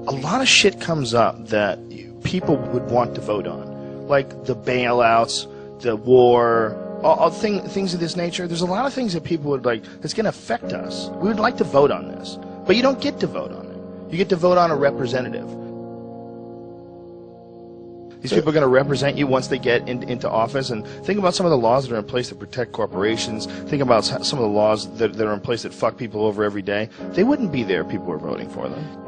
a lot of shit comes up that people would want to vote on, like the bailouts, the war, all things of this nature. There's a lot of things that people would like that's going to affect us. We would like to vote on this, but you don't get to vote on it. You get to vote on a representative. These people are going to represent you once they get into office. And think about some of the laws that are in place that protect corporations. Think about some of the laws that are in place that fuck people over every day. They wouldn't be there if people were voting for them.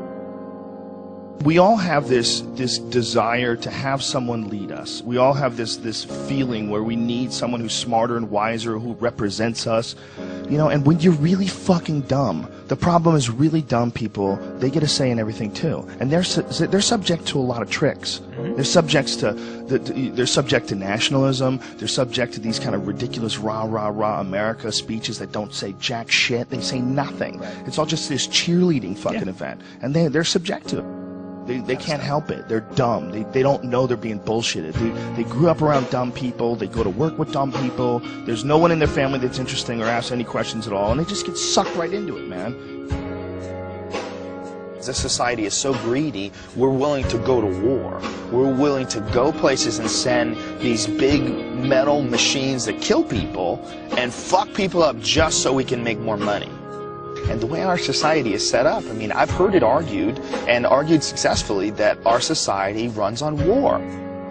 We all have this desire to have someone lead us. We all have this feeling where we need someone who's smarter and wiser, who represents us. You know, and when you're really fucking dumb, the problem is really dumb people, they get a say in everything too. And they're subject to a lot of tricks. They're subject to nationalism. They're subject to these kind of ridiculous rah, rah, rah America speeches that don't say jack shit. They say nothing. It's all just this cheerleading fucking event. And they're subject to it. They can't help it. They're dumb. They don't know they're being bullshitted. They grew up around dumb people. They go to work with dumb people. There's no one in their family that's interesting or asks any questions at all, and they just get sucked right into it, man. This society is so greedy, we're willing to go to war. We're willing to go places and send these big metal machines that kill people and fuck people up just so we can make more money. And the way our society is set up, I mean, I've heard it argued, and argued successfully, that our society runs on war.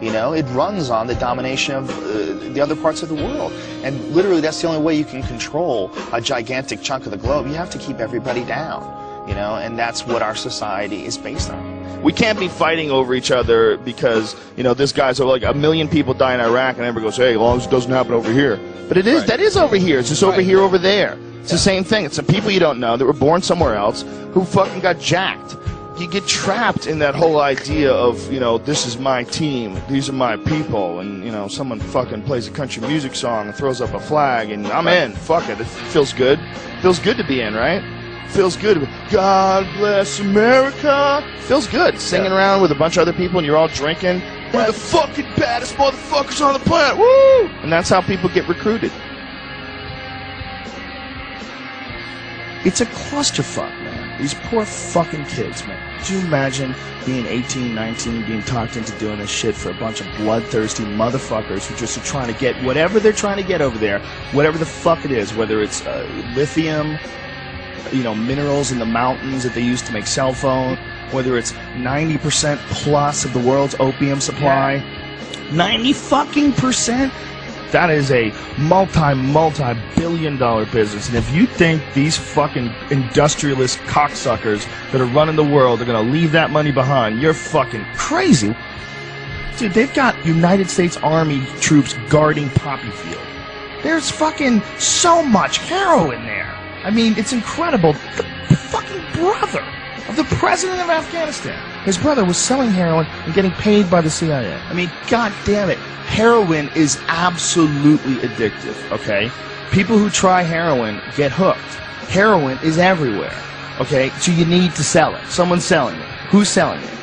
You know, it runs on the domination of the other parts of the world. And literally, that's the only way you can control a gigantic chunk of the globe. You have to keep everybody down, you know, and that's what our society is based on. We can't be fighting over each other because, you know, this guy's like 1 million people die in Iraq, and everybody goes, hey, as long as it doesn't happen over here. But it is, that is over here. It's just over here, over there. It's the same thing. It's the people you don't know that were born somewhere else who fucking got jacked. You get trapped in that whole idea of, you know, this is my team, these are my people, and, you know, someone fucking plays a country music song and throws up a flag, and I'm in. Fuck it. It feels good. Feels good to be in, right? Feels good to be, God bless America. Feels good. Singing around with a bunch of other people and you're all drinking. We're the fucking baddest motherfuckers on the planet. Woo! And that's how people get recruited. It's a clusterfuck, man. These poor fucking kids, man. Could you imagine being 18, 19, being talked into doing this shit for a bunch of bloodthirsty motherfuckers who just are trying to get whatever they're trying to get over there, whatever the fuck it is, whether it's lithium, you know, minerals in the mountains that they use to make cell phone, whether it's 90% plus of the world's opium supply, 90 fucking percent. That is a multi-billion-dollar business. And if you think these fucking industrialist cocksuckers that are running the world are going to leave that money behind, you're fucking crazy. Dude, they've got United States Army troops guarding Poppy Field. There's fucking so much heroin there. I mean, it's incredible. The fucking brother of the president of Afghanistan, his brother was selling heroin and getting paid by the CIA. I mean, god damn it. Heroin is absolutely addictive, okay? People who try heroin get hooked. Heroin is everywhere, okay? So you need to sell it. Someone's selling it. Who's selling it?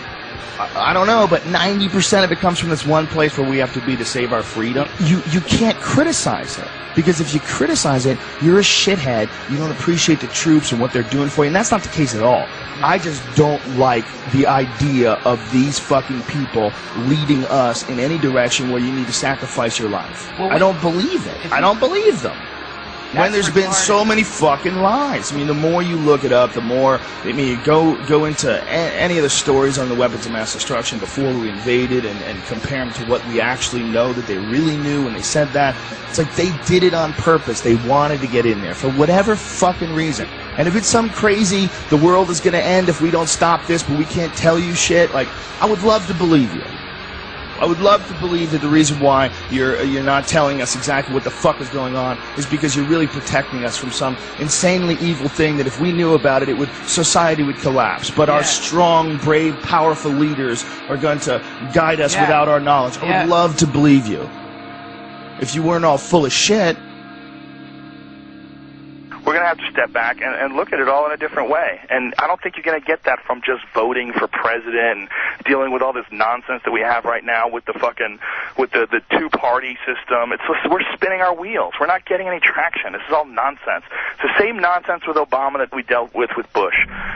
I don't know, but 90% of it comes from this one place where we have to be to save our freedom. You can't criticize it. Because if you criticize it, you're a shithead. You don't appreciate the troops and what they're doing for you. And that's not the case at all. I just don't like the idea of these fucking people leading us in any direction where you need to sacrifice your life. Well, I don't believe it. I don't believe them. When there's been so many fucking lies. I mean, the more you look it up, the more, I mean, you go into any of the stories on the weapons of mass destruction before we invaded and compare them to what we actually know that they really knew when they said that. It's like they did it on purpose. They wanted to get in there for whatever fucking reason. And if it's some crazy, the world is going to end if we don't stop this, but we can't tell you shit, like, I would love to believe you. I would love to believe that the reason why you're not telling us exactly what the fuck is going on is because you're really protecting us from some insanely evil thing that if we knew about it, society would collapse. But our strong, brave, powerful leaders are going to guide us without our knowledge. I would love to believe you. If you weren't all full of shit. We're going to have have to step back and look at it all in a different way. And I don't think you're going to get that from just voting for president and dealing with all this nonsense that we have right now with the two-party system. It's just, we're spinning our wheels. We're not getting any traction. This is all nonsense. It's the same nonsense with Obama that we dealt with Bush.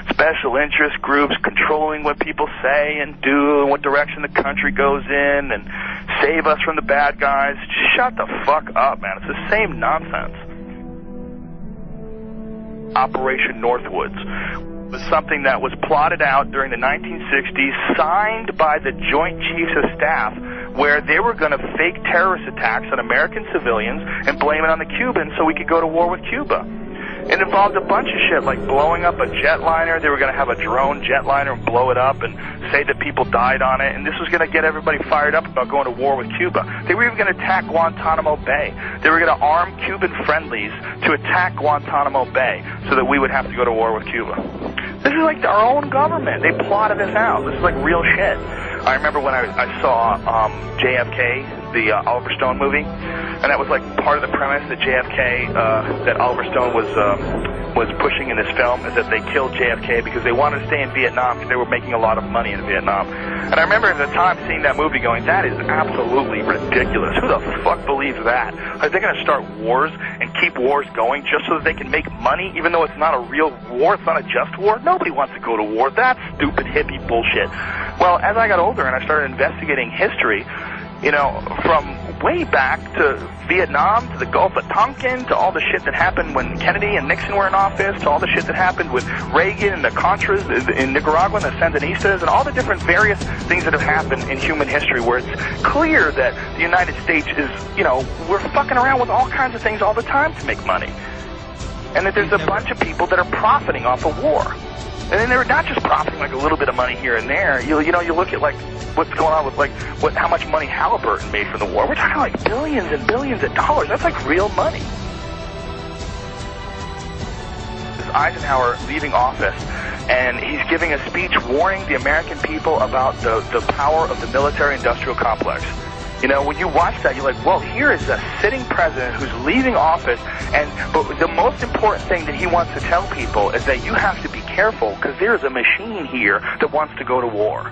Special interest groups controlling what people say and do and what direction the country goes in and save us from the bad guys. Just shut the fuck up, man. It's the same nonsense. Operation Northwoods was something that was plotted out during the 1960s, signed by the Joint Chiefs of Staff, where they were going to fake terrorist attacks on American civilians and blame it on the Cubans so we could go to war with Cuba. It involved a bunch of shit, like blowing up a jetliner. They were going to have a drone jetliner and blow it up and say that people died on it, and this was going to get everybody fired up about going to war with Cuba. They were even going to attack Guantanamo Bay. They were going to arm Cuban friendlies to attack Guantanamo Bay so that we would have to go to war with Cuba. This is like our own government. They plotted this out. This is like real shit. I remember when I saw JFK, the Oliver Stone movie, and that was like part of the premise that JFK, that Oliver Stone was pushing in this film, is that they killed JFK because they wanted to stay in Vietnam because they were making a lot of money in Vietnam. And I remember at the time seeing that movie going, that is absolutely ridiculous. Who the fuck believes that? Are they going to start wars and keep wars going just so that they can make money, even though it's not a real war, it's not a just war? Nobody wants to go to war. That's stupid hippie bullshit. Well, as I got older and I started investigating history, you know, from way back to Vietnam, to the Gulf of Tonkin, to all the shit that happened when Kennedy and Nixon were in office, to all the shit that happened with Reagan and the Contras in Nicaragua and the Sandinistas, and all the different various things that have happened in human history where it's clear that the United States is, you know, we're fucking around with all kinds of things all the time to make money. And that there's a bunch of people that are profiting off of war. And then they're not just profiting like a little bit of money here and there. You know, you look at like what's going on with like how much money Halliburton made from the war. We're talking like billions and billions of dollars. That's like real money. This Eisenhower leaving office, and he's giving a speech warning the American people about the power of the military-industrial complex. You know, when you watch that, you're like, well, here is a sitting president who's leaving office, but the most important thing that he wants to tell people is that you have to be careful because there's a machine here that wants to go to war.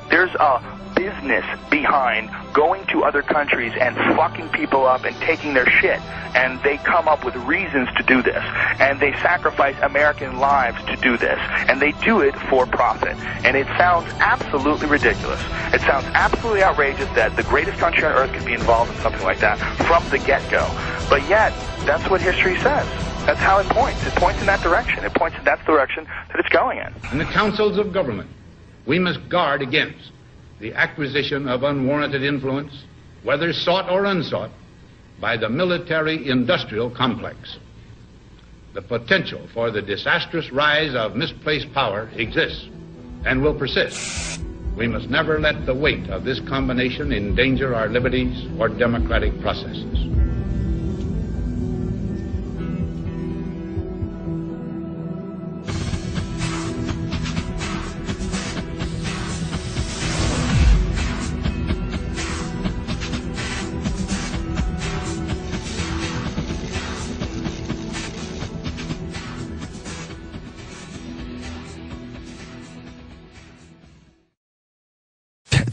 There's a business behind going to other countries and fucking people up and taking their shit. And they come up with reasons to do this. And they sacrifice American lives to do this. And they do it for profit. And it sounds absolutely ridiculous. It sounds absolutely outrageous that the greatest country on earth could be involved in something like that from the get-go. But yet, that's what history says. That's how it points. It points in that direction. It points in that direction that it's going in. In the councils of government, we must guard against the acquisition of unwarranted influence, whether sought or unsought, by the military-industrial complex. The potential for the disastrous rise of misplaced power exists and will persist. We must never let the weight of this combination endanger our liberties or democratic processes.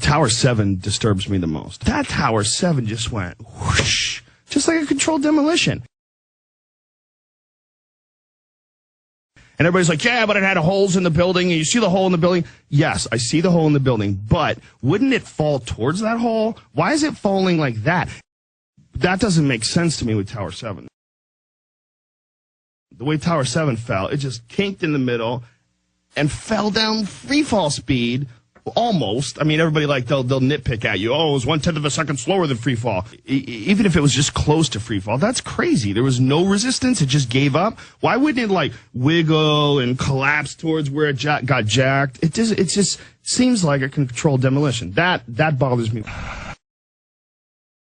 Tower 7 disturbs me the most. That Tower 7 just went whoosh, just like a controlled demolition. And everybody's like, yeah, but it had holes in the building, and you see the hole in the building. Yes, I see the hole in the building, but wouldn't it fall towards that hole? Why is it falling like that? That doesn't make sense to me with Tower 7. The way Tower 7 fell, it just kinked in the middle and fell down free fall speed. Almost. I mean, everybody, like, they'll nitpick at you. Oh, it was 1/10 of a second slower than free fall. Even if it was just close to free fall, that's crazy. There was no resistance. It just gave up. Why wouldn't it, like, wiggle and collapse towards where it got jacked? It just seems like a controlled demolition. That bothers me.